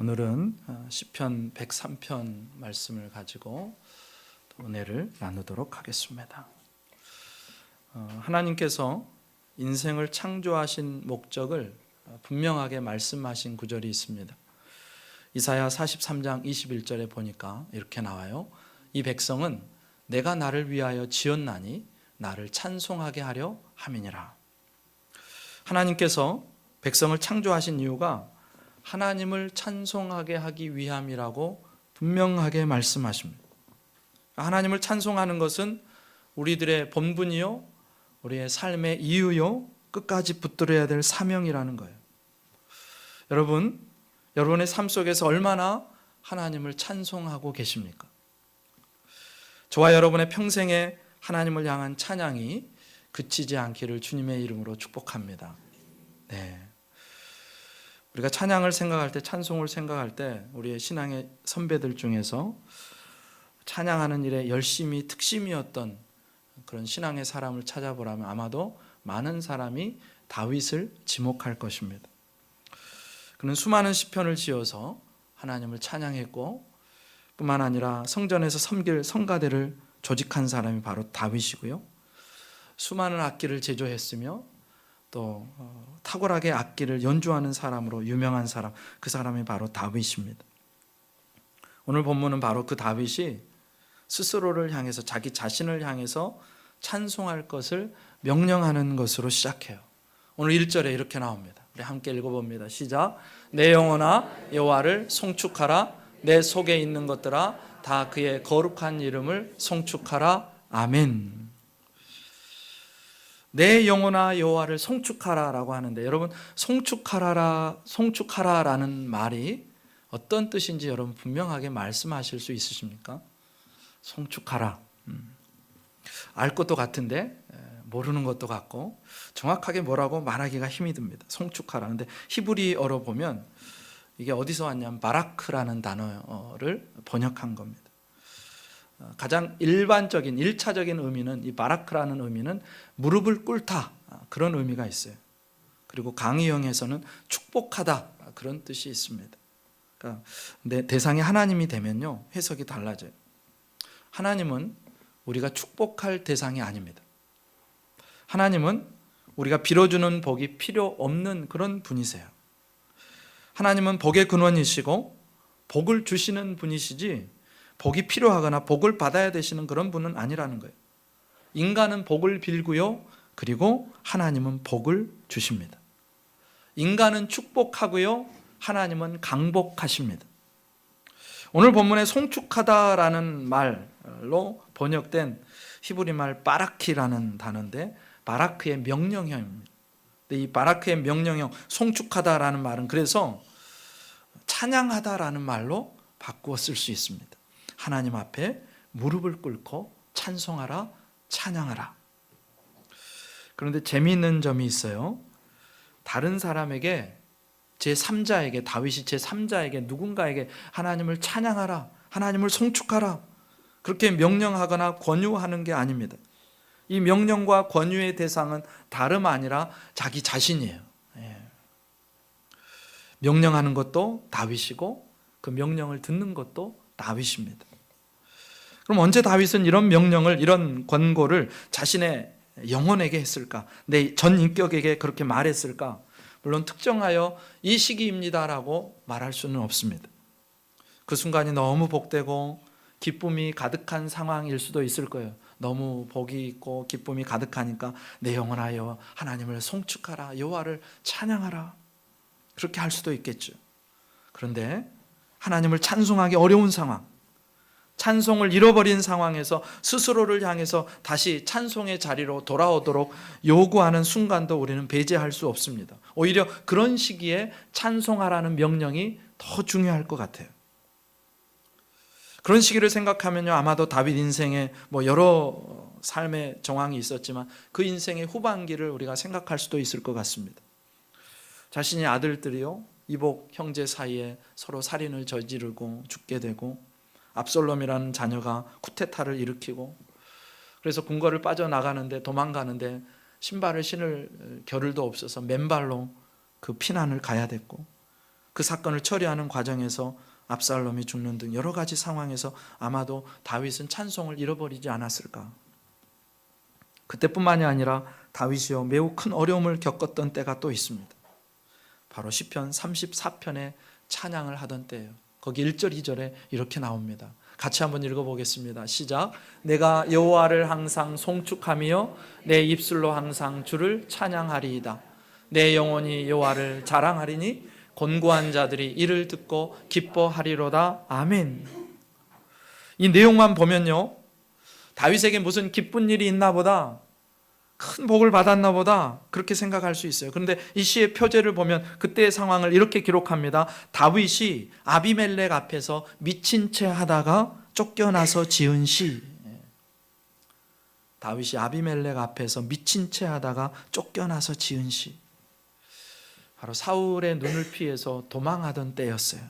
오늘은 시편 103편 말씀을 가지고 은혜를 나누도록 하겠습니다. 하나님께서 인생을 창조하신 목적을 분명하게 말씀하신 구절이 있습니다. 이사야 43장 21절에 보니까 이렇게 나와요. 이 백성은 내가 나를 위하여 지었나니 나를 찬송하게 하려 함이니라. 하나님께서 백성을 창조하신 이유가 하나님을 찬송하게 하기 위함이라고 분명하게 말씀하십니다. 하나님을 찬송하는 것은 우리들의 본분이요, 우리의 삶의 이유요, 끝까지 붙들어야 될 사명이라는 거예요. 여러분의 삶 속에서 얼마나 하나님을 찬송하고 계십니까? 저와 여러분의 평생에 하나님을 향한 찬양이 그치지 않기를 주님의 이름으로 축복합니다. 네. 우리가 찬양을 생각할 때, 찬송을 생각할 때 우리의 신앙의 선배들 중에서 찬양하는 일에 열심히 특심이었던 그런 신앙의 사람을 찾아보라면 아마도 많은 사람이 다윗을 지목할 것입니다. 그는 수많은 시편을 지어서 하나님을 찬양했고 뿐만 아니라 성전에서 섬길 성가대를 조직한 사람이 바로 다윗이고요. 수많은 악기를 제조했으며 또 탁월하게 악기를 연주하는 사람으로 유명한 사람, 그 사람이 바로 다윗입니다. 오늘 본문은 바로 그 다윗이 스스로를 향해서, 자기 자신을 향해서 찬송할 것을 명령하는 것으로 시작해요. 오늘 1절에 이렇게 나옵니다. 우리 함께 읽어봅니다. 시작. 내 영혼아 여호와를 송축하라. 내 속에 있는 것들아 다 그의 거룩한 이름을 송축하라. 아멘. 내 영혼아 여호와를 송축하라라고 하는데, 여러분 송축하라라는 말이 어떤 뜻인지 여러분 분명하게 말씀하실 수 있으십니까? 송축하라. 알 것도 같은데 모르는 것도 같고 정확하게 뭐라고 말하기가 힘이 듭니다. 송축하라. 근데 히브리어로 보면 이게 어디서 왔냐면 바라크라는 단어를 번역한 겁니다. 가장 일반적인 1차적인 의미는, 이 바라크라는 의미는 무릎을 꿇다, 그런 의미가 있어요. 그리고 강의형에서는 축복하다, 그런 뜻이 있습니다. 그러니까 대상이 하나님이 되면요 해석이 달라져요. 하나님은 우리가 축복할 대상이 아닙니다. 하나님은 우리가 빌어주는 복이 필요 없는 그런 분이세요. 하나님은 복의 근원이시고 복을 주시는 분이시지 복이 필요하거나 복을 받아야 되시는 그런 분은 아니라는 거예요. 인간은 복을 빌고요, 그리고 하나님은 복을 주십니다. 인간은 축복하고요, 하나님은 강복하십니다. 오늘 본문에 송축하다라는 말로 번역된 히브리 말 바라키라는 단어인데, 바라크의 명령형입니다. 이 바라크의 명령형, 송축하다라는 말은 그래서 찬양하다라는 말로 바꾸어 쓸 수 있습니다. 하나님 앞에 무릎을 꿇고 찬송하라, 찬양하라. 그런데 재미있는 점이 있어요. 다른 사람에게, 제3자에게, 다윗이 제3자에게, 누군가에게 하나님을 찬양하라, 하나님을 송축하라, 그렇게 명령하거나 권유하는 게 아닙니다. 이 명령과 권유의 대상은 다름 아니라 자기 자신이에요. 명령하는 것도 다윗이고 그 명령을 듣는 것도 다윗입니다. 그럼 언제 다윗은 이런 명령을, 이런 권고를 자신의 영혼에게 했을까? 내 전 인격에게 그렇게 말했을까? 물론 특정하여 이 시기입니다라고 말할 수는 없습니다. 그 순간이 너무 복되고 기쁨이 가득한 상황일 수도 있을 거예요. 너무 복이 있고 기쁨이 가득하니까 내 영혼하여 하나님을 송축하라, 여호와를 찬양하라, 그렇게 할 수도 있겠죠. 그런데 하나님을 찬송하기 어려운 상황, 찬송을 잃어버린 상황에서 스스로를 향해서 다시 찬송의 자리로 돌아오도록 요구하는 순간도 우리는 배제할 수 없습니다. 오히려 그런 시기에 찬송하라는 명령이 더 중요할 것 같아요. 그런 시기를 생각하면요, 아마도 다윗 인생에 여러 삶의 정황이 있었지만 그 인생의 후반기를 우리가 생각할 수도 있을 것 같습니다. 자신의 아들들이요, 이복 형제 사이에 서로 살인을 저지르고 죽게 되고, 압살롬이라는 자녀가 쿠데타를 일으키고, 그래서 궁궐을 빠져나가는데, 도망가는데 신발을 신을 겨를도 없어서 맨발로 그 피난을 가야 됐고, 그 사건을 처리하는 과정에서 압살롬이 죽는 등 여러 가지 상황에서 아마도 다윗은 찬송을 잃어버리지 않았을까. 그때뿐만이 아니라 다윗이요 매우 큰 어려움을 겪었던 때가 또 있습니다. 바로 시편 34편에 찬양을 하던 때예요. 거기 1절 2절에 이렇게 나옵니다. 같이 한번 읽어보겠습니다. 시작. 내가 여호와를 항상 송축하며 내 입술로 항상 주를 찬양하리이다. 내 영혼이 여호와를 자랑하리니 곤고한 자들이 이를 듣고 기뻐하리로다. 아멘. 이 내용만 보면요, 다윗에게 무슨 기쁜 일이 있나 보다, 큰 복을 받았나 보다 그렇게 생각할 수 있어요. 그런데 이 시의 표제를 보면 그때의 상황을 이렇게 기록합니다. 다윗이 아비멜렉 앞에서 미친 채 하다가 쫓겨나서 지은 시. 다윗이 아비멜렉 앞에서 미친 채 하다가 쫓겨나서 지은 시. 바로 사울의 눈을 피해서 도망하던 때였어요.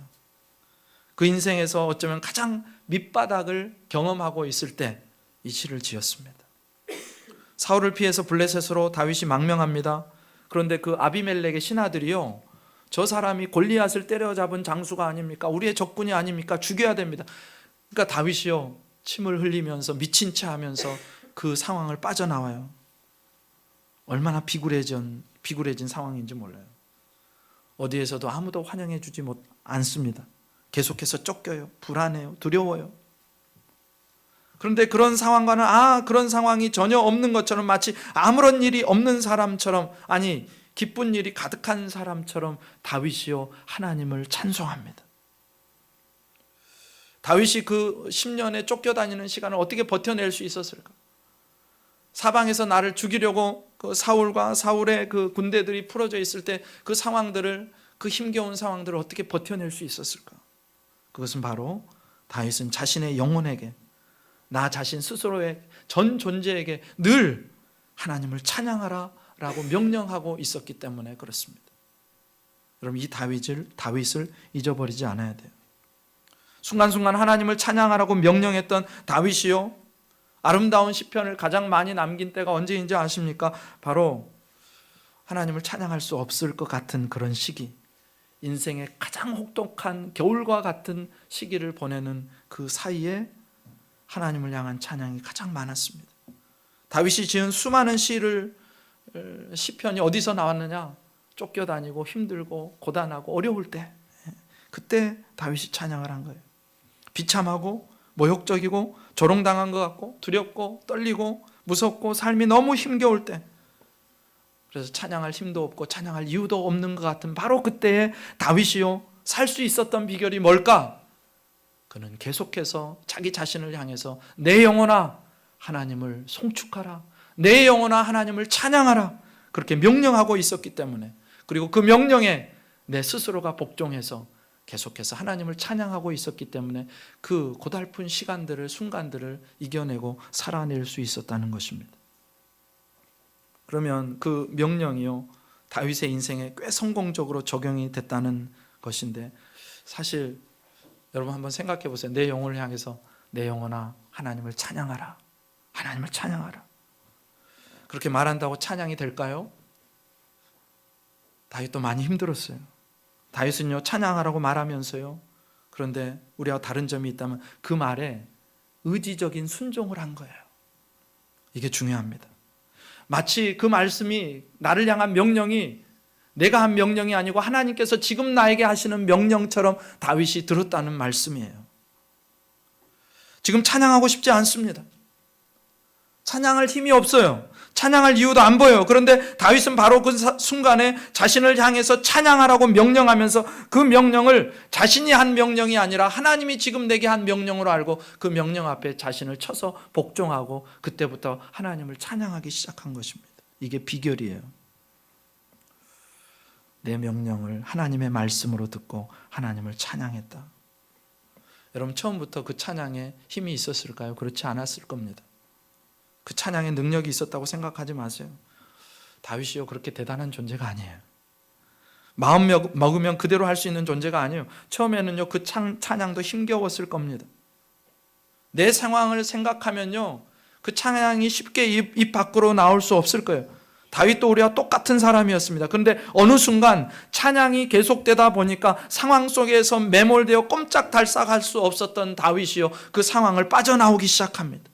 그 인생에서 어쩌면 가장 밑바닥을 경험하고 있을 때 이 시를 지었습니다. 사울을 피해서 블레셋으로 다윗이 망명합니다. 그런데 그 아비멜렉의 신하들이요, 저 사람이 골리앗을 때려잡은 장수가 아닙니까? 우리의 적군이 아닙니까? 죽여야 됩니다. 그러니까 다윗이요 침을 흘리면서 미친 채 하면서 그 상황을 빠져나와요. 얼마나 비굴해진 상황인지 몰라요. 어디에서도 아무도 환영해 주지 않습니다. 계속해서 쫓겨요. 불안해요. 두려워요. 그런데 그런 상황과는 그런 상황이 전혀 없는 것처럼, 마치 아무런 일이 없는 사람처럼, 아니 기쁜 일이 가득한 사람처럼 다윗이요 하나님을 찬송합니다. 다윗이 그 10년에 쫓겨다니는 시간을 어떻게 버텨낼 수 있었을까? 사방에서 나를 죽이려고 그 사울과 사울의 그 군대들이 풀어져 있을 때 그 상황들을, 그 힘겨운 상황들을 어떻게 버텨낼 수 있었을까? 그것은 바로 다윗은 자신의 영혼에게, 나 자신 스스로의 전 존재에게 늘 하나님을 찬양하라 라고 명령하고 있었기 때문에 그렇습니다. 여러분, 이 다윗을 잊어버리지 않아야 돼요. 순간순간 하나님을 찬양하라고 명령했던 다윗이요, 아름다운 시편을 가장 많이 남긴 때가 언제인지 아십니까? 바로 하나님을 찬양할 수 없을 것 같은 그런 시기, 인생의 가장 혹독한 겨울과 같은 시기를 보내는 그 사이에 하나님을 향한 찬양이 가장 많았습니다. 다윗이 지은 수많은 시편이 어디서 나왔느냐? 쫓겨다니고 힘들고 고단하고 어려울 때, 그때 다윗이 찬양을 한 거예요. 비참하고 모욕적이고 조롱당한 것 같고 두렵고 떨리고 무섭고 삶이 너무 힘겨울 때, 그래서 찬양할 힘도 없고 찬양할 이유도 없는 것 같은 바로 그때에 다윗이요 살 수 있었던 비결이 뭘까? 그는 계속해서 자기 자신을 향해서 내 영혼아 하나님을 송축하라, 내 영혼아 하나님을 찬양하라, 그렇게 명령하고 있었기 때문에, 그리고 그 명령에 내 스스로가 복종해서 계속해서 하나님을 찬양하고 있었기 때문에 그 고달픈 시간들을, 순간들을 이겨내고 살아낼 수 있었다는 것입니다. 그러면 그 명령이요 다윗의 인생에 꽤 성공적으로 적용이 됐다는 것인데, 사실 여러분 한번 생각해 보세요. 내 영혼을 향해서 내 영혼아 하나님을 찬양하라, 하나님을 찬양하라, 그렇게 말한다고 찬양이 될까요? 다윗도 많이 힘들었어요. 다윗은요 찬양하라고 말하면서요, 그런데 우리와 다른 점이 있다면 그 말에 의지적인 순종을 한 거예요. 이게 중요합니다. 마치 그 말씀이, 나를 향한 명령이 내가 한 명령이 아니고 하나님께서 지금 나에게 하시는 명령처럼 다윗이 들었다는 말씀이에요. 지금 찬양하고 싶지 않습니다. 찬양할 힘이 없어요. 찬양할 이유도 안 보여요. 그런데 다윗은 바로 그 순간에 자신을 향해서 찬양하라고 명령하면서 그 명령을 자신이 한 명령이 아니라 하나님이 지금 내게 한 명령으로 알고 그 명령 앞에 자신을 쳐서 복종하고 그때부터 하나님을 찬양하기 시작한 것입니다. 이게 비결이에요. 내 명령을 하나님의 말씀으로 듣고 하나님을 찬양했다. 여러분, 처음부터 그 찬양에 힘이 있었을까요? 그렇지 않았을 겁니다. 그 찬양에 능력이 있었다고 생각하지 마세요. 다윗이요 그렇게 대단한 존재가 아니에요. 마음 먹으면 그대로 할 수 있는 존재가 아니에요. 처음에는요 그 찬양도 힘겨웠을 겁니다. 내 상황을 생각하면요 그 찬양이 쉽게 입 밖으로 나올 수 없을 거예요. 다윗도 우리와 똑같은 사람이었습니다. 그런데 어느 순간 찬양이 계속되다 보니까 상황 속에서 매몰되어 꼼짝달싹할 수 없었던 다윗이요, 그 상황을 빠져나오기 시작합니다.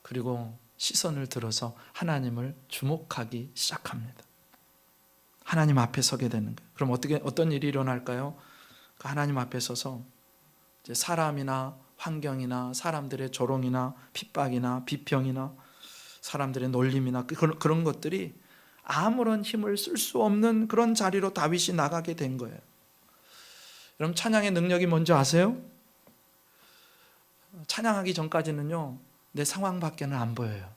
그리고 시선을 들어서 하나님을 주목하기 시작합니다. 하나님 앞에 서게 되는 거예요. 그럼 어떤 일이 일어날까요? 그 하나님 앞에 서서 이제 사람이나 환경이나 사람들의 조롱이나 핍박이나 비평이나 사람들의 놀림이나 그런 것들이 아무런 힘을 쓸 수 없는 그런 자리로 다윗이 나가게 된 거예요. 여러분, 찬양의 능력이 뭔지 아세요? 찬양하기 전까지는요, 내 상황밖에는 안 보여요.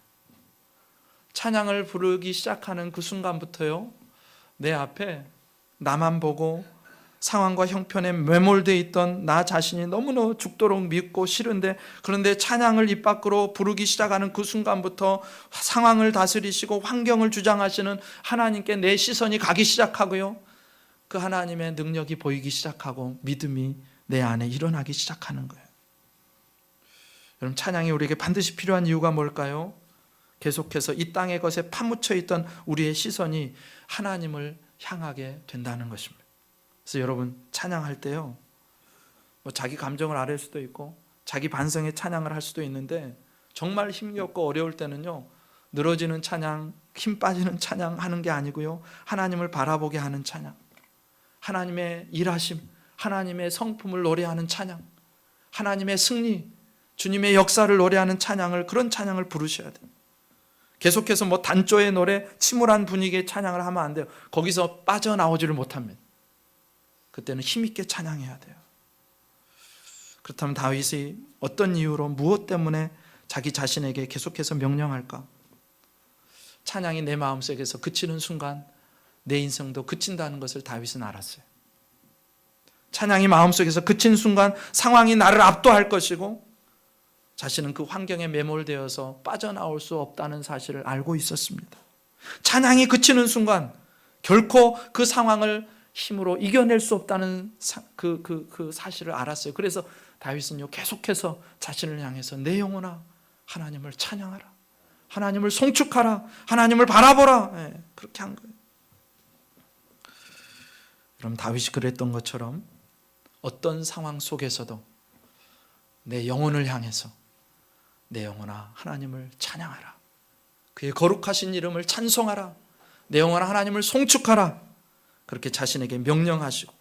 찬양을 부르기 시작하는 그 순간부터요, 내 앞에 나만 보고 상황과 형편에 매몰되어 있던 나 자신이 너무나 죽도록 밉고 싫은데, 그런데 찬양을 입 밖으로 부르기 시작하는 그 순간부터 상황을 다스리시고 환경을 주장하시는 하나님께 내 시선이 가기 시작하고요, 그 하나님의 능력이 보이기 시작하고 믿음이 내 안에 일어나기 시작하는 거예요. 여러분, 찬양이 우리에게 반드시 필요한 이유가 뭘까요? 계속해서 이 땅의 것에 파묻혀 있던 우리의 시선이 하나님을 향하게 된다는 것입니다. 그래서 여러분, 찬양할 때요, 자기 감정을 아뢰을 수도 있고 자기 반성의 찬양을 할 수도 있는데, 정말 힘겹고 어려울 때는요, 늘어지는 찬양, 힘 빠지는 찬양 하는 게 아니고요, 하나님을 바라보게 하는 찬양, 하나님의 일하심, 하나님의 성품을 노래하는 찬양, 하나님의 승리, 주님의 역사를 노래하는 찬양을, 그런 찬양을 부르셔야 돼요. 계속해서 단조의 노래, 침울한 분위기의 찬양을 하면 안 돼요. 거기서 빠져나오지를 못합니다. 그때는 힘있게 찬양해야 돼요. 그렇다면 다윗이 어떤 이유로, 무엇 때문에 자기 자신에게 계속해서 명령할까? 찬양이 내 마음속에서 그치는 순간 내 인생도 그친다는 것을 다윗은 알았어요. 찬양이 마음속에서 그친 순간 상황이 나를 압도할 것이고 자신은 그 환경에 매몰되어서 빠져나올 수 없다는 사실을 알고 있었습니다. 찬양이 그치는 순간 결코 그 상황을 힘으로 이겨낼 수 없다는 그 사실을 알았어요. 그래서 다윗은요, 계속해서 자신을 향해서 내 영혼아 하나님을 찬양하라, 하나님을 송축하라, 하나님을 바라보라, 그렇게 한 거예요. 그럼 다윗이 그랬던 것처럼 어떤 상황 속에서도 내 영혼을 향해서 내 영혼아 하나님을 찬양하라, 그의 거룩하신 이름을 찬송하라, 내 영혼아 하나님을 송축하라, 그렇게 자신에게 명령하시고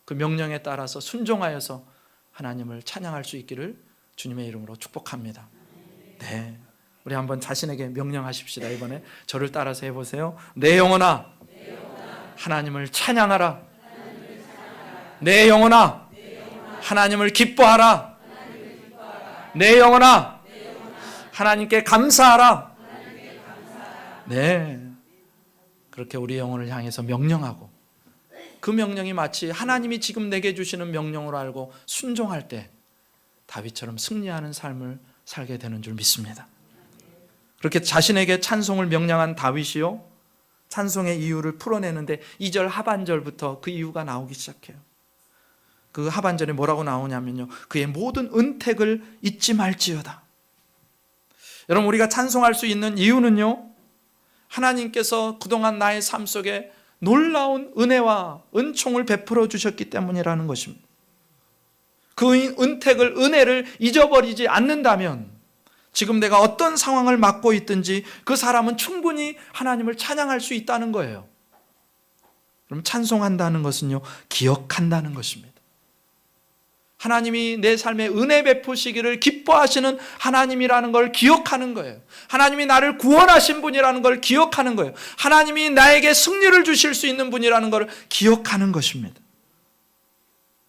그 명령에 따라서 순종하여서 하나님을 찬양할 수 있기를 주님의 이름으로 축복합니다. 네, 우리 한번 자신에게 명령하십시다. 이번에 저를 따라서 해보세요. 내 영혼아 하나님을 찬양하라, 내 영혼아 하나님을 기뻐하라, 내 영혼아 하나님께 감사하라. 네, 그렇게 우리 영혼을 향해서 명령하고 그 명령이 마치 하나님이 지금 내게 주시는 명령으로 알고 순종할 때 다윗처럼 승리하는 삶을 살게 되는 줄 믿습니다. 그렇게 자신에게 찬송을 명령한 다윗이요, 찬송의 이유를 풀어내는데 2절 하반절부터 그 이유가 나오기 시작해요. 그 하반절에 뭐라고 나오냐면요, 그의 모든 은택을 잊지 말지어다. 여러분, 우리가 찬송할 수 있는 이유는요, 하나님께서 그동안 나의 삶 속에 놀라운 은혜와 은총을 베풀어 주셨기 때문이라는 것입니다. 그 은택을, 은혜를 잊어버리지 않는다면 지금 내가 어떤 상황을 맞고 있든지 그 사람은 충분히 하나님을 찬양할 수 있다는 거예요. 그럼 찬송한다는 것은요, 기억한다는 것입니다. 하나님이 내 삶에 은혜 베푸시기를 기뻐하시는 하나님이라는 걸 기억하는 거예요. 하나님이 나를 구원하신 분이라는 걸 기억하는 거예요. 하나님이 나에게 승리를 주실 수 있는 분이라는 걸 기억하는 것입니다.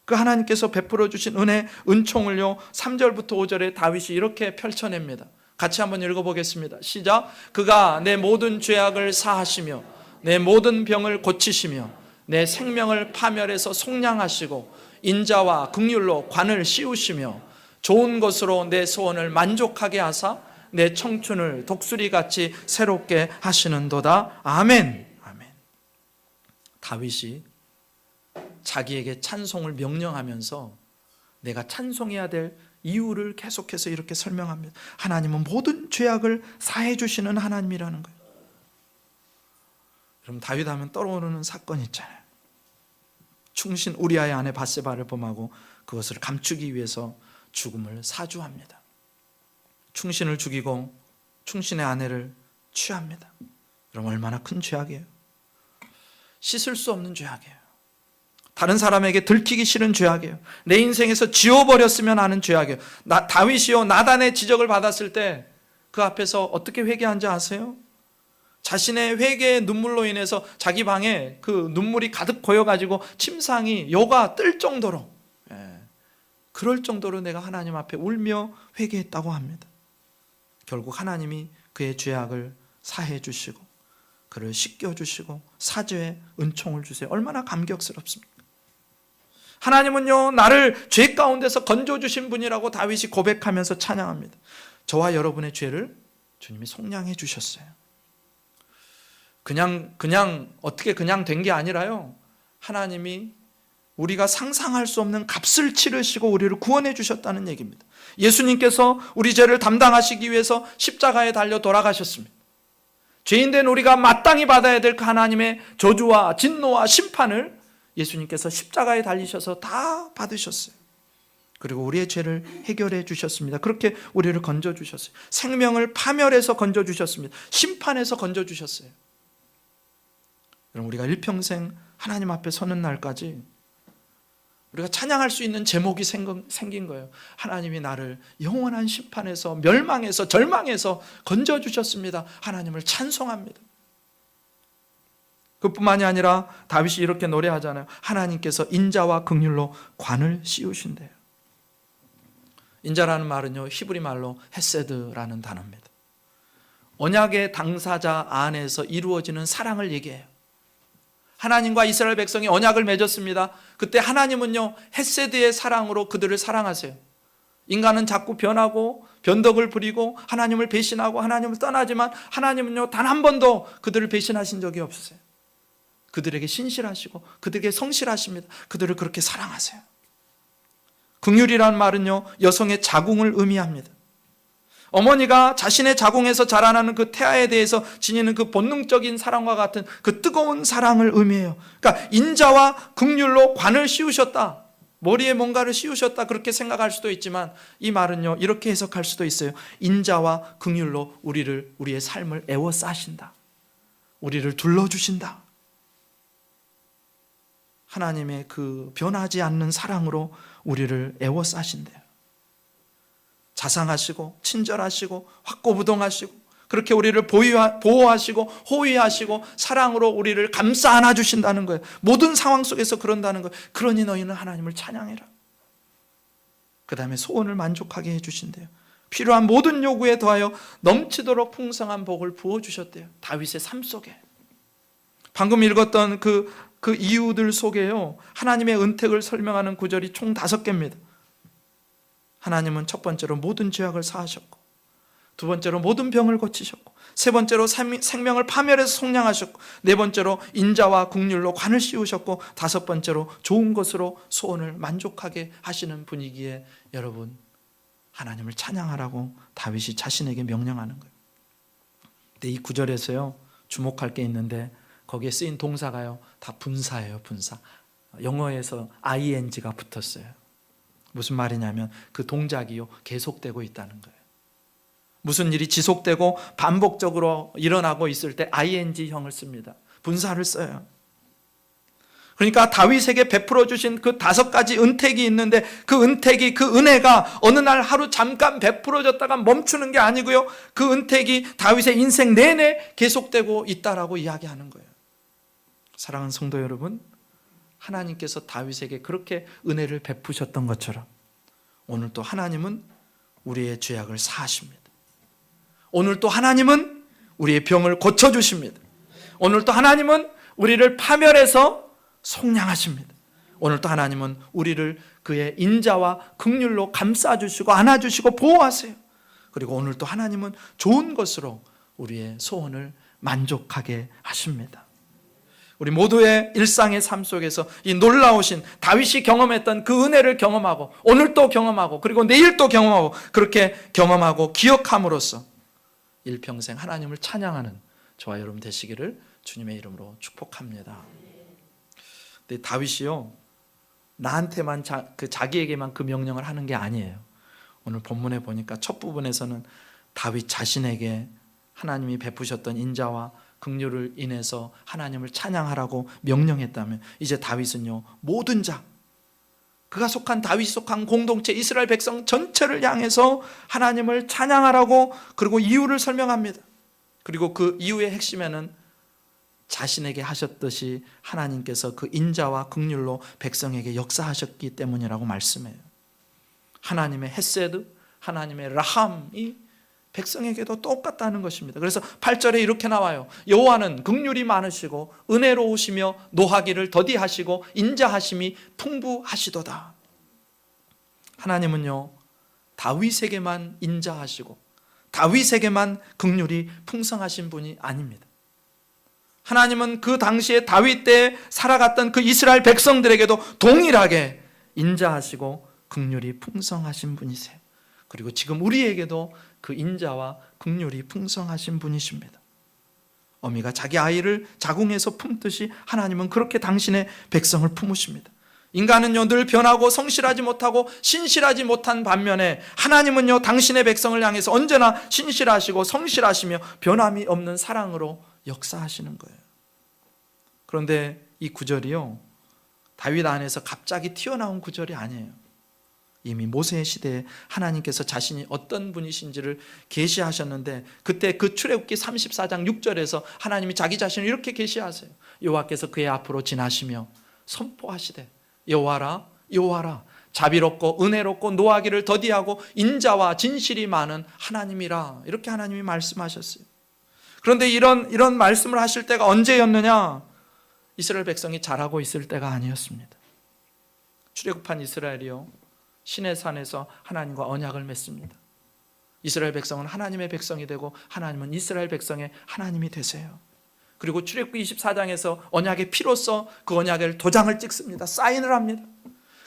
그 하나님께서 베풀어 주신 은혜, 은총을요, 3절부터 5절에 다윗이 이렇게 펼쳐냅니다. 같이 한번 읽어보겠습니다. 시작. 그가 내 모든 죄악을 사하시며 내 모든 병을 고치시며 내 생명을 파멸해서 속량하시고 인자와 긍휼로 관을 씌우시며 좋은 것으로 내 소원을 만족하게 하사 내 청춘을 독수리같이 새롭게 하시는도다. 아멘. 아멘. 다윗이 자기에게 찬송을 명령하면서 내가 찬송해야 될 이유를 계속해서 이렇게 설명합니다. 하나님은 모든 죄악을 사해 주시는 하나님이라는 거예요. 그럼 다윗 하면 떠오르는 사건 있잖아요. 충신 우리아의 아내 밧세바를 범하고 그것을 감추기 위해서 죽음을 사주합니다. 충신을 죽이고 충신의 아내를 취합니다. 그럼 얼마나 큰 죄악이에요. 씻을 수 없는 죄악이에요. 다른 사람에게 들키기 싫은 죄악이에요. 내 인생에서 지워버렸으면 하는 죄악이에요. 다윗이요, 나단의 지적을 받았을 때 그 앞에서 어떻게 회개한지 아세요? 자신의 회개의 눈물로 인해서 자기 방에 그 눈물이 가득 고여가지고 침상이 여가 뜰 정도로, 그럴 정도로 내가 하나님 앞에 울며 회개했다고 합니다. 결국 하나님이 그의 죄악을 사해 주시고 그를 씻겨 주시고 사죄의 은총을 주세요. 얼마나 감격스럽습니까? 하나님은요, 나를 죄 가운데서 건져주신 분이라고 다윗이 고백하면서 찬양합니다. 저와 여러분의 죄를 주님이 속량해 주셨어요. 그냥 어떻게 그냥 된 게 아니라요, 하나님이 우리가 상상할 수 없는 값을 치르시고 우리를 구원해 주셨다는 얘기입니다. 예수님께서 우리 죄를 담당하시기 위해서 십자가에 달려 돌아가셨습니다. 죄인된 우리가 마땅히 받아야 될 그 하나님의 저주와 진노와 심판을 예수님께서 십자가에 달리셔서 다 받으셨어요. 그리고 우리의 죄를 해결해 주셨습니다. 그렇게 우리를 건져주셨어요. 생명을 파멸해서 건져주셨습니다. 심판해서 건져주셨어요. 그럼 우리가 일평생 하나님 앞에 서는 날까지 우리가 찬양할 수 있는 제목이 생긴 거예요. 하나님이 나를 영원한 심판에서, 멸망에서, 절망에서 건져주셨습니다. 하나님을 찬송합니다. 그뿐만이 아니라 다윗이 이렇게 노래하잖아요. 하나님께서 인자와 긍휼로 관을 씌우신대요. 인자라는 말은요, 히브리 말로 헤세드라는 단어입니다. 언약의 당사자 안에서 이루어지는 사랑을 얘기해요. 하나님과 이스라엘 백성이 언약을 맺었습니다. 그때 하나님은요, 헤세드의 사랑으로 그들을 사랑하세요. 인간은 자꾸 변하고 변덕을 부리고 하나님을 배신하고 하나님을 떠나지만 하나님은요, 단 한 번도 그들을 배신하신 적이 없으세요. 그들에게 신실하시고 그들에게 성실하십니다. 그들을 그렇게 사랑하세요. 긍휼이라는 말은요, 여성의 자궁을 의미합니다. 어머니가 자신의 자궁에서 자라나는 그 태아에 대해서 지니는 그 본능적인 사랑과 같은 그 뜨거운 사랑을 의미해요. 그러니까 인자와 긍휼로 관을 씌우셨다, 머리에 뭔가를 씌우셨다, 그렇게 생각할 수도 있지만 이 말은요, 이렇게 해석할 수도 있어요. 인자와 긍휼로 우리의 삶을 에워싸신다, 우리를 둘러주신다. 하나님의 그 변하지 않는 사랑으로 우리를 에워싸신대요. 자상하시고 친절하시고 확고부동하시고 그렇게 우리를 보호하시고 호위하시고 사랑으로 우리를 감싸 안아주신다는 거예요. 모든 상황 속에서 그런다는 거예요. 그러니 너희는 하나님을 찬양해라. 그 다음에 소원을 만족하게 해주신대요. 필요한 모든 요구에 더하여 넘치도록 풍성한 복을 부어주셨대요. 다윗의 삶 속에. 방금 읽었던 그 이유들 속에요, 하나님의 은택을 설명하는 구절이 총 5개입니다. 하나님은 첫 번째로 모든 죄악을 사하셨고, 두 번째로 모든 병을 고치셨고, 세 번째로 생명을 파멸해서 속량하셨고, 네 번째로 인자와 긍휼로 관을 씌우셨고, 다섯 번째로 좋은 것으로 소원을 만족하게 하시는 분이기에 여러분, 하나님을 찬양하라고 다윗이 자신에게 명령하는 거예요. 근데 이 구절에서요, 주목할 게 있는데 거기에 쓰인 동사가요, 다 분사예요. 분사. 영어에서 ing가 붙었어요. 무슨 말이냐면 그 동작이요, 계속되고 있다는 거예요. 무슨 일이 지속되고 반복적으로 일어나고 있을 때 ing형을 씁니다. 분사를 써요. 그러니까 다윗에게 베풀어 주신 그 5가지 은택이 있는데 그 은택이, 그 은혜가 어느 날 하루 잠깐 베풀어졌다가 멈추는 게 아니고요, 그 은택이 다윗의 인생 내내 계속되고 있다라고 이야기하는 거예요. 사랑하는 성도 여러분, 하나님께서 다윗에게 그렇게 은혜를 베푸셨던 것처럼 오늘 또 하나님은 우리의 죄악을 사하십니다. 오늘 또 하나님은 우리의 병을 고쳐주십니다. 오늘 또 하나님은 우리를 파멸해서 속량하십니다. 오늘 또 하나님은 우리를 그의 인자와 긍휼로 감싸주시고 안아주시고 보호하세요. 그리고 오늘 또 하나님은 좋은 것으로 우리의 소원을 만족하게 하십니다. 우리 모두의 일상의 삶 속에서 이 놀라우신 다윗이 경험했던 그 은혜를 경험하고 오늘 또 경험하고 그리고 내일 또 경험하고 그렇게 경험하고 기억함으로써 일평생 하나님을 찬양하는 저와 여러분 되시기를 주님의 이름으로 축복합니다. 근데 다윗이요, 나한테만 자기에게만 그 명령을 하는 게 아니에요. 오늘 본문에 보니까 첫 부분에서는 다윗 자신에게 하나님이 베푸셨던 인자와 긍휼을 인해서 하나님을 찬양하라고 명령했다면, 이제 다윗은요, 모든 자, 그가 속한 다윗이 속한 공동체 이스라엘 백성 전체를 향해서 하나님을 찬양하라고, 그리고 이유를 설명합니다. 그리고 그 이유의 핵심에는 자신에게 하셨듯이 하나님께서 그 인자와 긍휼로 백성에게 역사하셨기 때문이라고 말씀해요. 하나님의 헤세드, 하나님의 라함이 백성에게도 똑같다는 것입니다. 그래서 8절에 이렇게 나와요. 여호와는 긍휼이 많으시고 은혜로우시며 노하기를 더디하시고 인자하심이 풍부하시도다. 하나님은요, 다윗에게만 인자하시고 다윗에게만 긍휼이 풍성하신 분이 아닙니다. 하나님은 그 당시에 다윗 때 살아갔던 그 이스라엘 백성들에게도 동일하게 인자하시고 긍휼이 풍성하신 분이세요. 그리고 지금 우리에게도 그 인자와 긍휼이 풍성하신 분이십니다. 어미가 자기 아이를 자궁에서 품듯이 하나님은 그렇게 당신의 백성을 품으십니다. 인간은요, 늘 변하고 성실하지 못하고 신실하지 못한 반면에 하나님은요, 당신의 백성을 향해서 언제나 신실하시고 성실하시며 변함이 없는 사랑으로 역사하시는 거예요. 그런데 이 구절이요, 다윗 안에서 갑자기 튀어나온 구절이 아니에요. 이미 모세의 시대에 하나님께서 자신이 어떤 분이신지를 계시하셨는데, 그때 그 출애굽기 34장 6절에서 하나님이 자기 자신을 이렇게 계시하세요. 여호와께서 그의 앞으로 지나시며 선포하시되 여호와라 여호와라 자비롭고 은혜롭고 노하기를 더디하고 인자와 진실이 많은 하나님이라, 이렇게 하나님이 말씀하셨어요. 그런데 이런 말씀을 하실 때가 언제였느냐? 이스라엘 백성이 잘하고 있을 때가 아니었습니다. 출애굽한 이스라엘이요, 시내산에서 하나님과 언약을 맺습니다. 이스라엘 백성은 하나님의 백성이 되고 하나님은 이스라엘 백성의 하나님이 되세요. 그리고 출애굽기 24장에서 언약의 피로써 그 언약을 도장을 찍습니다. 사인을 합니다.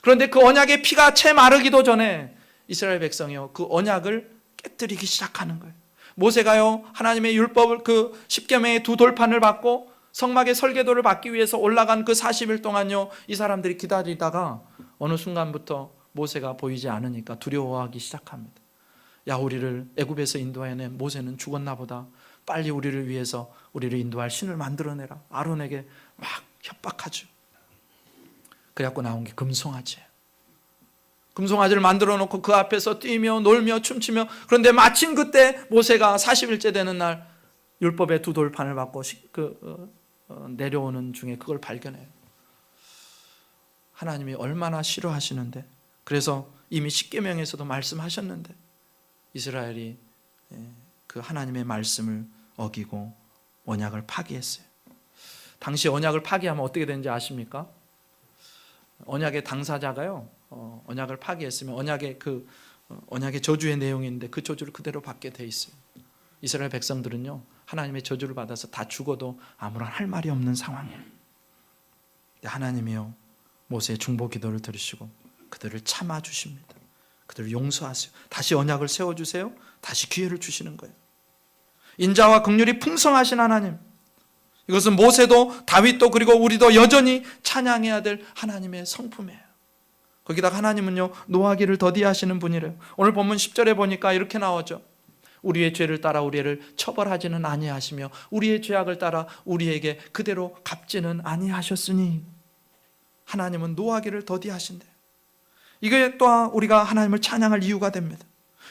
그런데 그 언약의 피가 채 마르기도 전에 이스라엘 백성이요, 그 언약을 깨뜨리기 시작하는 거예요. 모세가요, 하나님의 율법을, 그 십계명의 두 돌판을 받고 성막의 설계도를 받기 위해서 올라간 그 40일 동안요, 이 사람들이 기다리다가 어느 순간부터 모세가 보이지 않으니까 두려워하기 시작합니다. 야, 우리를 애굽에서 인도해낸 모세는 죽었나 보다. 빨리 우리를 위해서 우리를 인도할 신을 만들어내라. 아론에게 막 협박하죠. 그래갖고 나온 게 금송아지예요. 금송아지를 만들어 놓고 그 앞에서 뛰며 놀며 춤추며, 그런데 마침 그때 모세가 40일째 되는 날 율법의 두 돌판을 받고 내려오는 중에 그걸 발견해요. 하나님이 얼마나 싫어하시는데, 그래서 이미 십계명에서도 말씀하셨는데 이스라엘이 그 하나님의 말씀을 어기고 언약을 파기했어요. 당시 언약을 파기하면 어떻게 되는지 아십니까? 언약의 당사자가요, 언약을 파기했으면 언약의 저주의 내용이 있는데 그 저주를 그대로 받게 돼 있어요. 이스라엘 백성들은요, 하나님의 저주를 받아서 다 죽어도 아무런 할 말이 없는 상황이에요. 근데 하나님이요, 모세의 중보 기도를 들으시고 그들을 참아 주십니다. 그들을 용서하세요. 다시 언약을 세워주세요. 다시 기회를 주시는 거예요. 인자와 긍휼이 풍성하신 하나님, 이것은 모세도 다윗도 그리고 우리도 여전히 찬양해야 될 하나님의 성품이에요. 거기다가 하나님은요, 노하기를 더디하시는 분이래요. 오늘 본문 10절에 보니까 이렇게 나오죠. 우리의 죄를 따라 우리를 처벌하지는 아니하시며 우리의 죄악을 따라 우리에게 그대로 갚지는 아니하셨으니, 하나님은 노하기를 더디하신대요. 이게 또한 우리가 하나님을 찬양할 이유가 됩니다.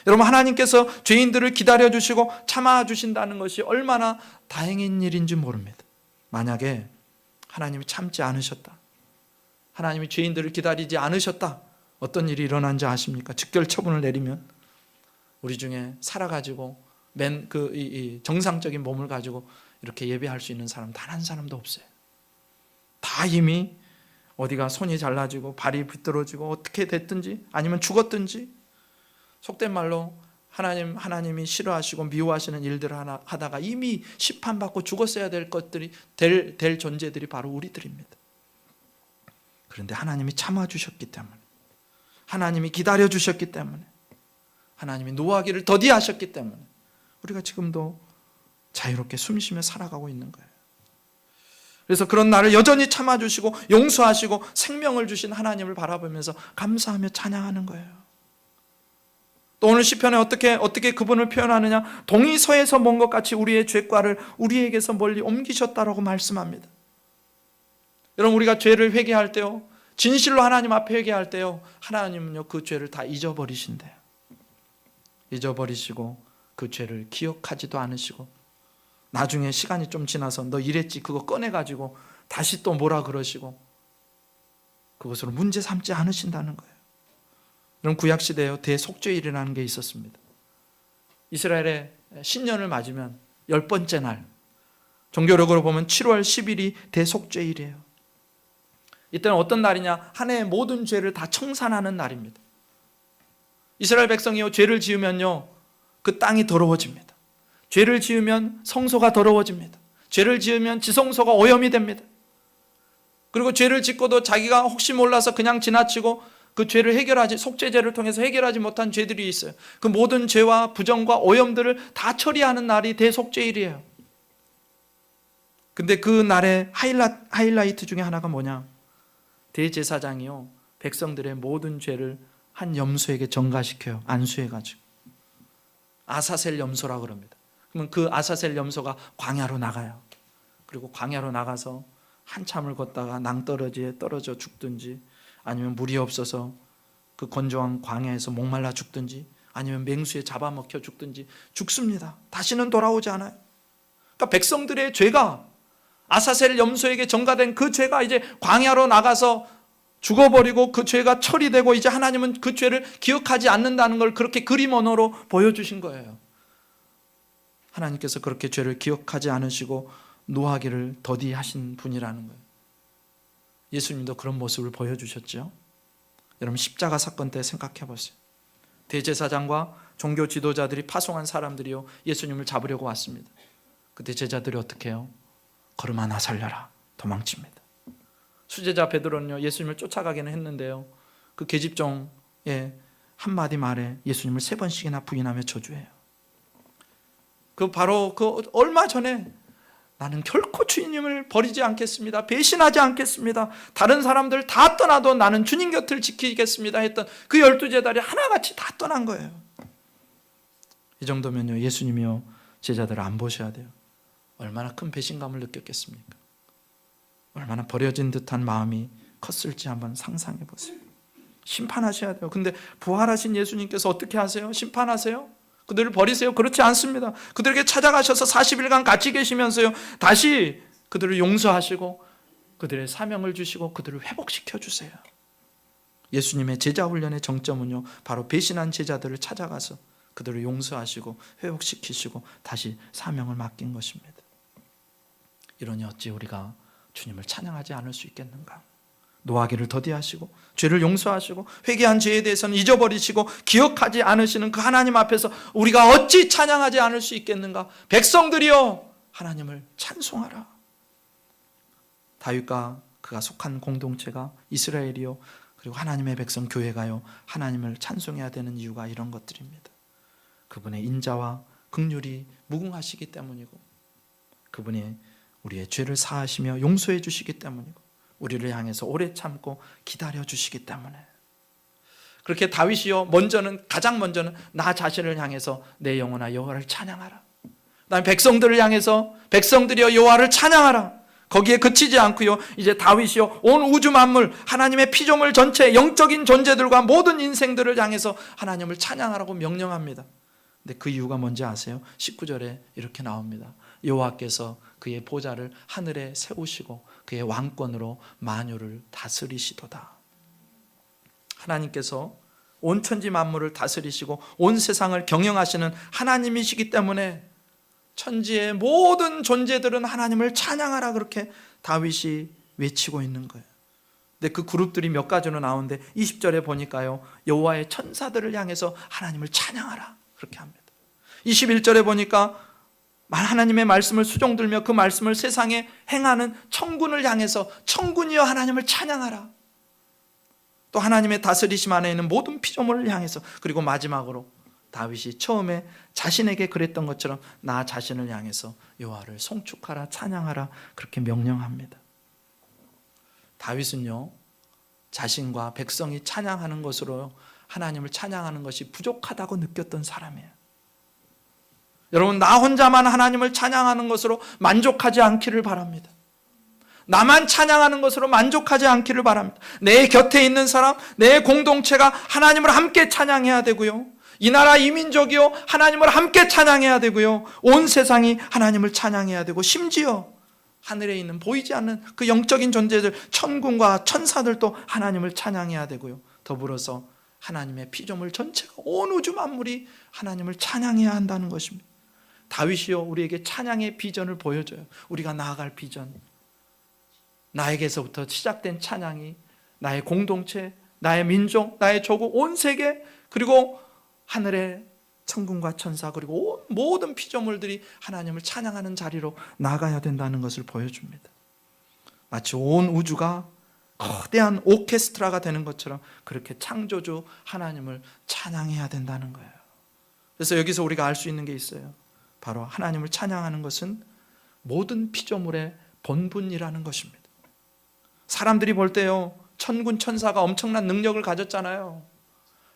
여러분, 하나님께서 죄인들을 기다려주시고 참아주신다는 것이 얼마나 다행인 일인지 모릅니다. 만약에 하나님이 참지 않으셨다, 하나님이 죄인들을 기다리지 않으셨다, 어떤 일이 일어난지 아십니까? 즉결 처분을 내리면 우리 중에 살아가지고 정상적인 몸을 가지고 이렇게 예배할 수 있는 사람 단 한 사람도 없어요. 다 이미 어디가 손이 잘라지고 발이 비뚤어지고 어떻게 됐든지 아니면 죽었든지, 속된 말로 하나님이 싫어하시고 미워하시는 일들을 하다가 이미 심판받고 죽었어야 될 것들이 될 존재들이 바로 우리들입니다. 그런데 하나님이 참아주셨기 때문에, 하나님이 기다려주셨기 때문에, 하나님이 노하기를 더디하셨기 때문에 우리가 지금도 자유롭게 숨쉬며 살아가고 있는 거예요. 그래서 그런 나를 여전히 참아주시고 용서하시고 생명을 주신 하나님을 바라보면서 감사하며 찬양하는 거예요. 또 오늘 시편에 어떻게 그분을 표현하느냐? 동이 서에서 먼 것 같이 우리의 죄과를 우리에게서 멀리 옮기셨다라고 말씀합니다. 여러분, 우리가 죄를 회개할 때요, 진실로 하나님 앞에 회개할 때요, 하나님은요 그 죄를 다 잊어버리신대요. 잊어버리시고 그 죄를 기억하지도 않으시고, 나중에 시간이 좀 지나서 너 이랬지 그거 꺼내가지고 다시 또 뭐라 그러시고, 그것으로 문제 삼지 않으신다는 거예요. 그럼 구약시대에요 대속죄일이라는 게 있었습니다. 이스라엘의 신년을 맞으면 10번째 날, 종교력으로 보면 7월 10일이 대속죄일이에요. 이때는 어떤 날이냐? 한 해의 모든 죄를 다 청산하는 날입니다. 이스라엘 백성이요 죄를 지으면요 그 땅이 더러워집니다. 죄를 지으면 성소가 더러워집니다. 죄를 지으면 지성소가 오염이 됩니다. 그리고 죄를 짓고도 자기가 혹시 몰라서 그냥 지나치고 그 죄를 해결하지, 속죄제를 통해서 해결하지 못한 죄들이 있어요. 그 모든 죄와 부정과 오염들을 다 처리하는 날이 대속죄일이에요. 근데 그 날의 하이라이트 중에 하나가 뭐냐? 대제사장이요 백성들의 모든 죄를 한 염소에게 전가시켜요. 안수해가지고 아사셀 염소라고 그럽니다. 그러면 그 아사셀 염소가 광야로 나가요. 그리고 광야로 나가서 한참을 걷다가 낭떠러지에 떨어져 죽든지, 아니면 물이 없어서 그 건조한 광야에서 목말라 죽든지, 아니면 맹수에 잡아먹혀 죽든지 죽습니다. 다시는 돌아오지 않아요. 그러니까 백성들의 죄가, 아사셀 염소에게 전가된 그 죄가 이제 광야로 나가서 죽어버리고 그 죄가 처리되고, 이제 하나님은 그 죄를 기억하지 않는다는 걸 그렇게 그림 언어로 보여주신 거예요. 하나님께서 그렇게 죄를 기억하지 않으시고 노하기를 더디하신 분이라는 거예요. 예수님도 그런 모습을 보여주셨죠. 여러분, 십자가 사건 때 생각해 보세요. 대제사장과 종교 지도자들이 파송한 사람들이요 예수님을 잡으려고 왔습니다. 그때 제자들이 어떻게 해요? 걸음 하나 살려라, 도망칩니다. 수제자 베드로는요 예수님을 쫓아가기는 했는데요, 그 계집종의 한마디 말에 예수님을 3번씩이나 부인하며 저주해요. 바로 얼마 전에 나는 결코 주님을 버리지 않겠습니다, 배신하지 않겠습니다, 다른 사람들 다 떠나도 나는 주님 곁을 지키겠습니다 했던 그 12제자들이 하나같이 다 떠난 거예요. 이 정도면요 예수님이요 제자들을 안 보셔야 돼요. 얼마나 큰 배신감을 느꼈겠습니까? 얼마나 버려진 듯한 마음이 컸을지 한번 상상해 보세요. 심판하셔야 돼요. 근데 부활하신 예수님께서 어떻게 하세요? 심판하세요? 그들을 버리세요? 그렇지 않습니다. 그들에게 찾아가셔서 40일간 같이 계시면서요 다시 그들을 용서하시고 그들의 사명을 주시고 그들을 회복시켜 주세요. 예수님의 제자 훈련의 정점은요 바로 배신한 제자들을 찾아가서 그들을 용서하시고 회복시키시고 다시 사명을 맡긴 것입니다. 이러니 어찌 우리가 주님을 찬양하지 않을 수 있겠는가? 노하기를 더디하시고 죄를 용서하시고 회개한 죄에 대해서는 잊어버리시고 기억하지 않으시는 그 하나님 앞에서 우리가 어찌 찬양하지 않을 수 있겠는가? 백성들이여 하나님을 찬송하라. 다윗과 그가 속한 공동체가, 이스라엘이요 그리고 하나님의 백성 교회가요 하나님을 찬송해야 되는 이유가 이런 것들입니다. 그분의 인자와 긍휼이 무궁하시기 때문이고, 그분이 우리의 죄를 사하시며 용서해 주시기 때문이고, 우리를 향해서 오래 참고 기다려 주시기 때문에. 그렇게 다윗이요 가장 먼저는 나 자신을 향해서 내 영혼아 여호와를 찬양하라. 그다음에 백성들을 향해서 백성들이여 여호와를 찬양하라. 거기에 그치지 않고요 이제 다윗이요 온 우주 만물 하나님의 피조물 전체 영적인 존재들과 모든 인생들을 향해서 하나님을 찬양하라고 명령합니다. 근데 그 이유가 뭔지 아세요? 19절에 이렇게 나옵니다. 여호와께서 그의 보좌를 하늘에 세우시고 그의 왕권으로 만유를 다스리시도다. 하나님께서 온 천지 만물을 다스리시고 온 세상을 경영하시는 하나님이시기 때문에 천지의 모든 존재들은 하나님을 찬양하라 그렇게 다윗이 외치고 있는 거예요. 근데 그 그룹들이 몇 가지로 나오는데 20절에 보니까요 여호와의 천사들을 향해서 하나님을 찬양하라 그렇게 합니다. 21절에 보니까 하나님의 말씀을 수종들며 그 말씀을 세상에 행하는 천군을 향해서 천군이여 하나님을 찬양하라. 또 하나님의 다스리심 안에 있는 모든 피조물을 향해서, 그리고 마지막으로 다윗이 처음에 자신에게 그랬던 것처럼 나 자신을 향해서 여호와를 송축하라 찬양하라 그렇게 명령합니다. 다윗은요, 자신과 백성이 찬양하는 것으로 하나님을 찬양하는 것이 부족하다고 느꼈던 사람이에요. 여러분, 나 혼자만 하나님을 찬양하는 것으로 만족하지 않기를 바랍니다. 나만 찬양하는 것으로 만족하지 않기를 바랍니다. 내 곁에 있는 사람, 내 공동체가 하나님을 함께 찬양해야 되고요, 이 나라 이 민족이요 하나님을 함께 찬양해야 되고요, 온 세상이 하나님을 찬양해야 되고, 심지어 하늘에 있는 보이지 않는 그 영적인 존재들, 천군과 천사들도 하나님을 찬양해야 되고요, 더불어서 하나님의 피조물 전체가, 온 우주 만물이 하나님을 찬양해야 한다는 것입니다. 다윗이요, 우리에게 찬양의 비전을 보여줘요. 우리가 나아갈 비전, 나에게서부터 시작된 찬양이 나의 공동체, 나의 민족, 나의 조국, 온 세계, 그리고 하늘의 천군과 천사, 그리고 온 모든 피조물들이 하나님을 찬양하는 자리로 나가야 된다는 것을 보여줍니다. 마치 온 우주가 거대한 오케스트라가 되는 것처럼 그렇게 창조주 하나님을 찬양해야 된다는 거예요. 그래서 여기서 우리가 알 수 있는 게 있어요. 바로 하나님을 찬양하는 것은 모든 피조물의 본분이라는 것입니다. 사람들이 볼 때요, 천군 천사가 엄청난 능력을 가졌잖아요.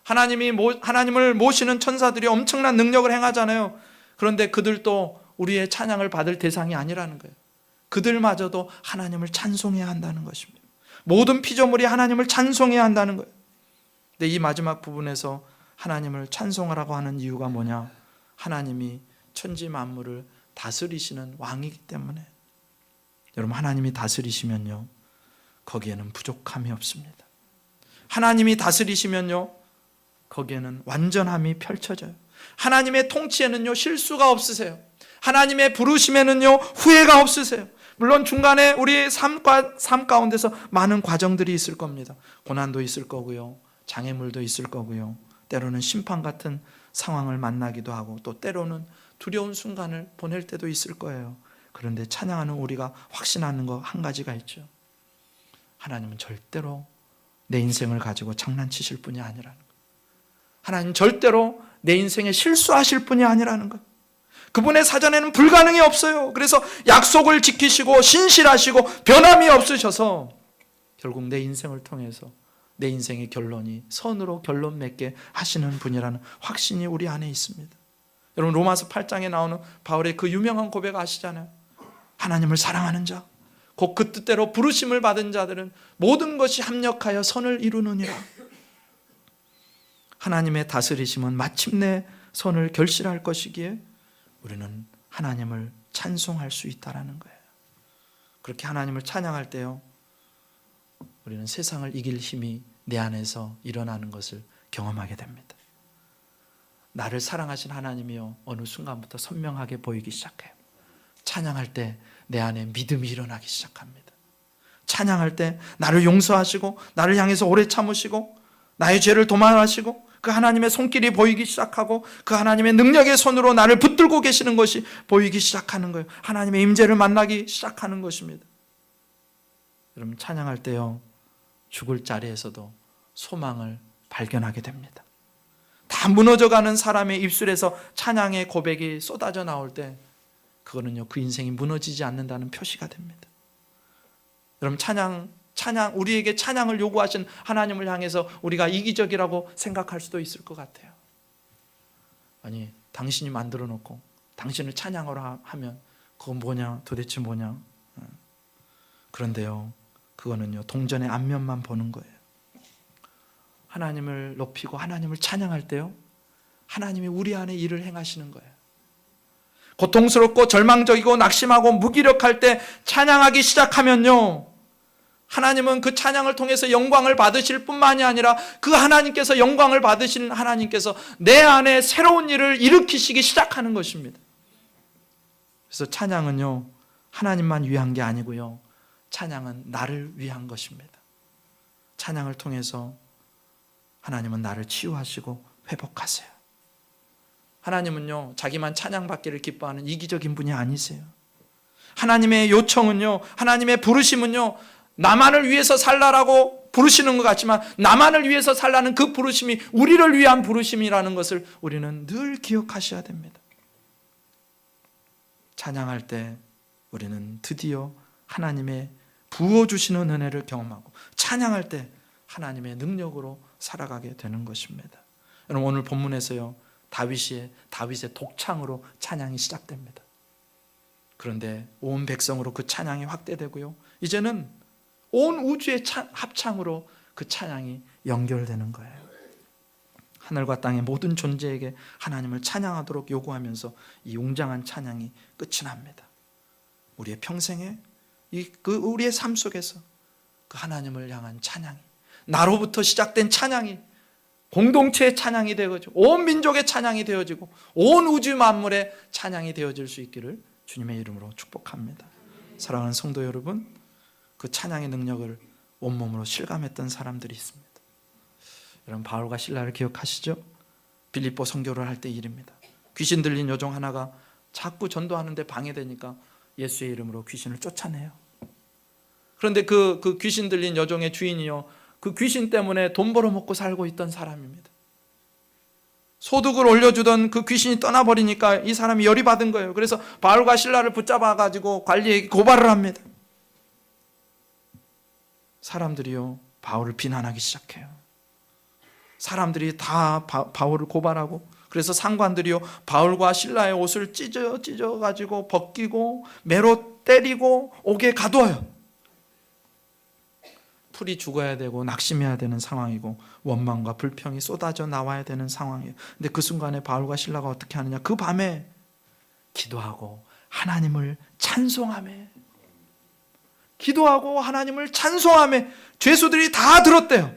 하나님을 모시는 천사들이 엄청난 능력을 행하잖아요. 그런데 그들도 우리의 찬양을 받을 대상이 아니라는 거예요. 그들마저도 하나님을 찬송해야 한다는 것입니다. 모든 피조물이 하나님을 찬송해야 한다는 거예요. 근데 이 마지막 부분에서 하나님을 찬송하라고 하는 이유가 뭐냐? 하나님이 천지 만물을 다스리시는 왕이기 때문에. 여러분, 하나님이 다스리시면요, 거기에는 부족함이 없습니다. 하나님이 다스리시면요, 거기에는 완전함이 펼쳐져요. 하나님의 통치에는요, 실수가 없으세요. 하나님의 부르심에는요, 후회가 없으세요. 물론 중간에 우리의 삶 가운데서 많은 과정들이 있을 겁니다. 고난도 있을 거고요, 장애물도 있을 거고요, 때로는 심판 같은 상황을 만나기도 하고, 또 때로는 두려운 순간을 보낼 때도 있을 거예요. 그런데 찬양하는 우리가 확신하는 거 한 가지가 있죠. 하나님은 절대로 내 인생을 가지고 장난치실 분이 아니라는 것. 하나님 절대로 내 인생에 실수하실 분이 아니라는 것. 그분의 사전에는 불가능이 없어요. 그래서 약속을 지키시고 신실하시고 변함이 없으셔서 결국 내 인생을 통해서 내 인생의 결론이 선으로 결론 맺게 하시는 분이라는 확신이 우리 안에 있습니다. 여러분, 로마서 8장에 나오는 바울의 그 유명한 고백 아시잖아요. 하나님을 사랑하는 자, 곧 그 뜻대로 부르심을 받은 자들은 모든 것이 합력하여 선을 이루느니라. 하나님의 다스리심은 마침내 선을 결실할 것이기에 우리는 하나님을 찬송할 수 있다는 거예요. 그렇게 하나님을 찬양할 때요, 우리는 세상을 이길 힘이 내 안에서 일어나는 것을 경험하게 됩니다. 나를 사랑하신 하나님이요, 어느 순간부터 선명하게 보이기 시작해요. 찬양할 때 내 안에 믿음이 일어나기 시작합니다. 찬양할 때 나를 용서하시고 나를 향해서 오래 참으시고 나의 죄를 도말하시고 그 하나님의 손길이 보이기 시작하고 그 하나님의 능력의 손으로 나를 붙들고 계시는 것이 보이기 시작하는 거예요. 하나님의 임재를 만나기 시작하는 것입니다. 여러분, 찬양할 때요, 죽을 자리에서도 소망을 발견하게 됩니다. 다 무너져가는 사람의 입술에서 찬양의 고백이 쏟아져 나올 때 그거는요, 그 인생이 무너지지 않는다는 표시가 됩니다. 여러분, 찬양, 우리에게 찬양을 요구하신 하나님을 향해서 우리가 이기적이라고 생각할 수도 있을 것 같아요. 아니, 당신이 만들어 놓고 당신을 찬양하라 하면 그건 뭐냐, 도대체 뭐냐. 그런데요, 그거는요, 동전의 앞면만 보는 거예요. 하나님을 높이고 하나님을 찬양할 때요, 하나님이 우리 안에 일을 행하시는 거예요. 고통스럽고 절망적이고 낙심하고 무기력할 때 찬양하기 시작하면요, 하나님은 그 찬양을 통해서 영광을 받으실 뿐만이 아니라 그 하나님께서 영광을 받으시는 하나님께서 내 안에 새로운 일을 일으키시기 시작하는 것입니다. 그래서 찬양은요, 하나님만 위한 게 아니고요, 찬양은 나를 위한 것입니다. 찬양을 통해서 하나님은 나를 치유하시고 회복하세요. 하나님은요, 자기만 찬양받기를 기뻐하는 이기적인 분이 아니세요. 하나님의 요청은요, 하나님의 부르심은요, 나만을 위해서 살라라고 부르시는 것 같지만 나만을 위해서 살라는 그 부르심이 우리를 위한 부르심이라는 것을 우리는 늘 기억하셔야 됩니다. 찬양할 때 우리는 드디어 하나님의 부어주시는 은혜를 경험하고 찬양할 때 하나님의 능력으로 살아가게 되는 것입니다. 여러분, 오늘 본문에서요, 다윗의 독창으로 찬양이 시작됩니다. 그런데 온 백성으로 그 찬양이 확대되고요, 이제는 온 우주의 합창으로 그 찬양이 연결되는 거예요. 하늘과 땅의 모든 존재에게 하나님을 찬양하도록 요구하면서 이 웅장한 찬양이 끝이 납니다. 우리의 평생에 우리의 삶 속에서 그 하나님을 향한 찬양이, 나로부터 시작된 찬양이 공동체의 찬양이 되어지고 온 민족의 찬양이 되어지고 온 우주 만물의 찬양이 되어질 수 있기를 주님의 이름으로 축복합니다. 사랑하는 성도 여러분, 그 찬양의 능력을 온몸으로 실감했던 사람들이 있습니다. 여러분, 바울과 실라를 기억하시죠? 빌립보 선교를 할 때 일입니다. 귀신 들린 여종 하나가 자꾸 전도하는데 방해되니까 예수의 이름으로 귀신을 쫓아내요. 그런데 그 귀신 들린 여종의 주인이요, 그 귀신 때문에 돈 벌어먹고 살고 있던 사람입니다. 소득을 올려주던 그 귀신이 떠나버리니까 이 사람이 열이 받은 거예요. 그래서 바울과 실라를 붙잡아가지고 관리에게 고발을 합니다. 사람들이요, 바울을 비난하기 시작해요. 사람들이 다 바울을 고발하고, 그래서 상관들이요, 바울과 실라의 옷을 찢어가지고 벗기고 매로 때리고 옥에 가두어요. 풀이 죽어야 되고 낙심해야 되는 상황이고 원망과 불평이 쏟아져 나와야 되는 상황이에요. 근데 그 순간에 바울과 실라가 어떻게 하느냐, 그 밤에 기도하고 하나님을 찬송하며, 기도하고 하나님을 찬송하며 죄수들이 다 들었대요.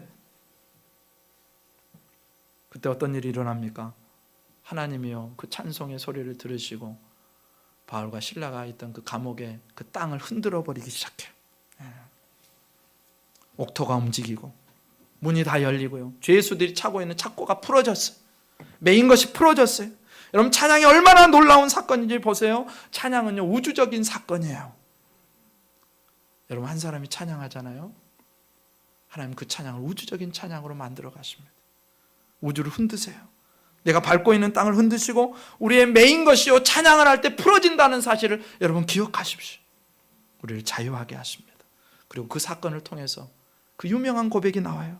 그때 어떤 일이 일어납니까? 하나님이요, 그 찬송의 소리를 들으시고 바울과 실라가 있던 그 감옥의 그 땅을 흔들어 버리기 시작해요. 옥토가 움직이고 문이 다 열리고요, 죄수들이 차고 있는 착고가 풀어졌어요. 메인 것이 풀어졌어요. 여러분, 찬양이 얼마나 놀라운 사건인지 보세요. 찬양은요, 우주적인 사건이에요. 여러분, 한 사람이 찬양하잖아요, 하나님 그 찬양을 우주적인 찬양으로 만들어 가십니다. 우주를 흔드세요. 내가 밟고 있는 땅을 흔드시고 우리의 메인 것이요, 찬양을 할 때 풀어진다는 사실을 여러분 기억하십시오. 우리를 자유하게 하십니다. 그리고 그 사건을 통해서 그 유명한 고백이 나와요.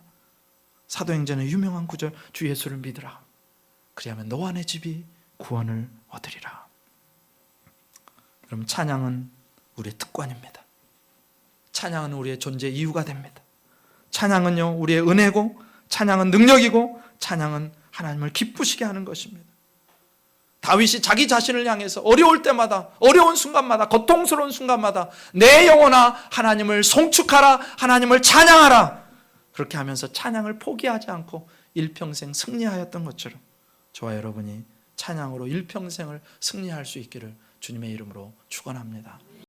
사도행전의 유명한 구절, 주 예수를 믿으라, 그리하면 너와 내 집이 구원을 얻으리라. 여러분, 찬양은 우리의 특권입니다. 찬양은 우리의 존재 이유가 됩니다. 찬양은요, 우리의 은혜고, 찬양은 능력이고, 찬양은 하나님을 기쁘시게 하는 것입니다. 다윗이 자기 자신을 향해서 어려울 때마다, 어려운 순간마다, 고통스러운 순간마다 내 영혼아 하나님을 송축하라, 하나님을 찬양하라, 그렇게 하면서 찬양을 포기하지 않고 일평생 승리하였던 것처럼 저와 여러분이 찬양으로 일평생을 승리할 수 있기를 주님의 이름으로 축원합니다.